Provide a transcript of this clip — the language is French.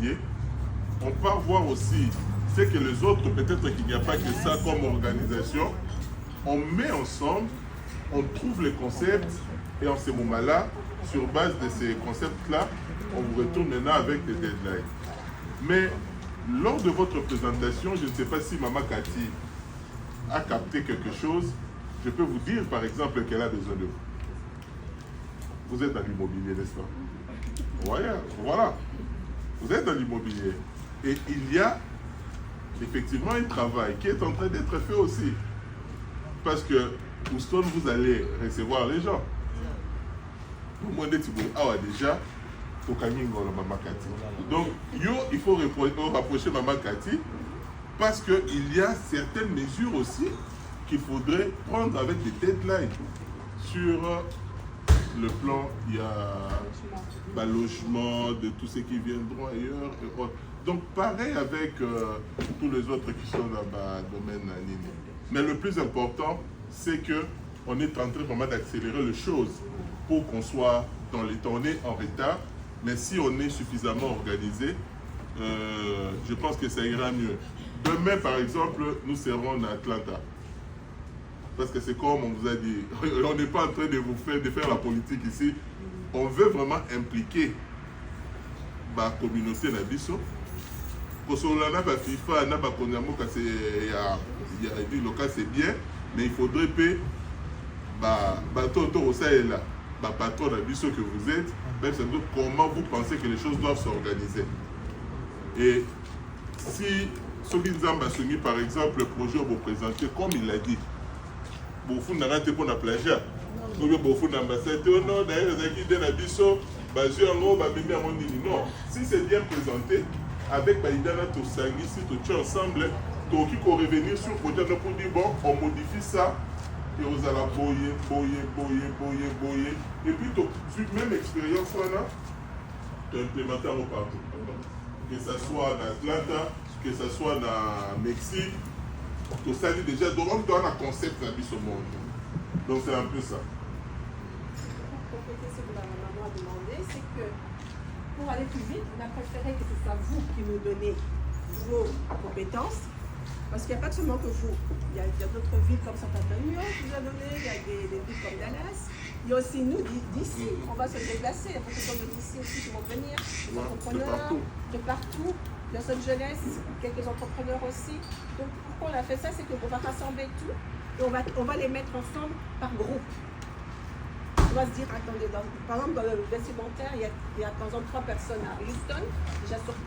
On part voir aussi ce que les autres, peut-être qu'il n'y a pas que ça comme organisation. On met ensemble, on trouve les concepts et en ce moment-là, sur base de ces concepts-là, on vous retourne maintenant avec des deadlines. Mais lors de votre présentation, je ne sais pas si Maman Cathy a capté quelque chose. Je peux vous dire par exemple qu'elle a besoin de vous. Vous êtes dans l'immobilier, n'est-ce pas? Voilà. Vous êtes dans l'immobilier. Et il y a effectivement un travail qui est en train d'être fait aussi. Parce que Houston, vous allez recevoir les gens. Pour moi, déjà, Maman Cathy. Donc, il faut rapprocher Maman Cathy parce qu'il y a certaines mesures aussi qu'il faudrait prendre avec des deadlines sur le plan, il y a logement, de tous ceux qui viendront ailleurs et autres. Donc pareil avec tous les autres qui sont dans le domaine animé. Mais le plus important, c'est qu'on est en train vraiment d'accélérer les choses pour qu'on soit dans les temps. On est en retard, mais si on est suffisamment organisé, je pense que ça ira mieux. Demain, par exemple, nous serons en Atlanta. Parce que c'est comme on vous a dit, on n'est pas en train de faire la politique ici. On veut vraiment impliquer la communauté Nabiso. Parce qu'on a la FIFA, on a la Konyamoka, c'est bien, mais il faudrait que le patron Nabiso que vous êtes, même comment vous pensez que les choses doivent s'organiser. Et si Sobinzamba Songi, par exemple, le projet vous présenter, comme il l'a dit, beaucoup n'arrêtent pas de plagiat. Beaucoup d'ambassades, non, d'ailleurs, les idées d'Abisso, non. Si c'est bien présenté, avec Baïdana Tosangi, si tu es ensemble, tu peux revenir sur le projet pour dire bon, on modifie ça, et on va boyer. Et puis, tu as même expérience, tu implémentes partout. Que ce soit en Atlanta, que ce soit en Mexique. Tout ça dit déjà, donc on donne un concept à ce monde. Donc c'est un peu ça. Pour compléter ce que la maman a demandé, c'est que pour aller plus vite, on a préféré que ce soit vous qui nous donnez vos compétences. Parce qu'il n'y a pas seulement que vous. Il y a d'autres villes comme San Antonio qui nous a donné, il y a des villes comme Dallas. Il y a aussi nous d'ici, on va se déplacer. Il y a beaucoup de gens d'ici aussi qui vont venir, des entrepreneurs de partout. Los Angeles, quelques entrepreneurs aussi. Donc pourquoi on a fait ça, c'est qu'on va rassembler tout et on va les mettre ensemble par groupe. On va se dire, attendez, par exemple dans le vestimentaire, il y a par exemple 3 personnes à Houston, déjà sur place.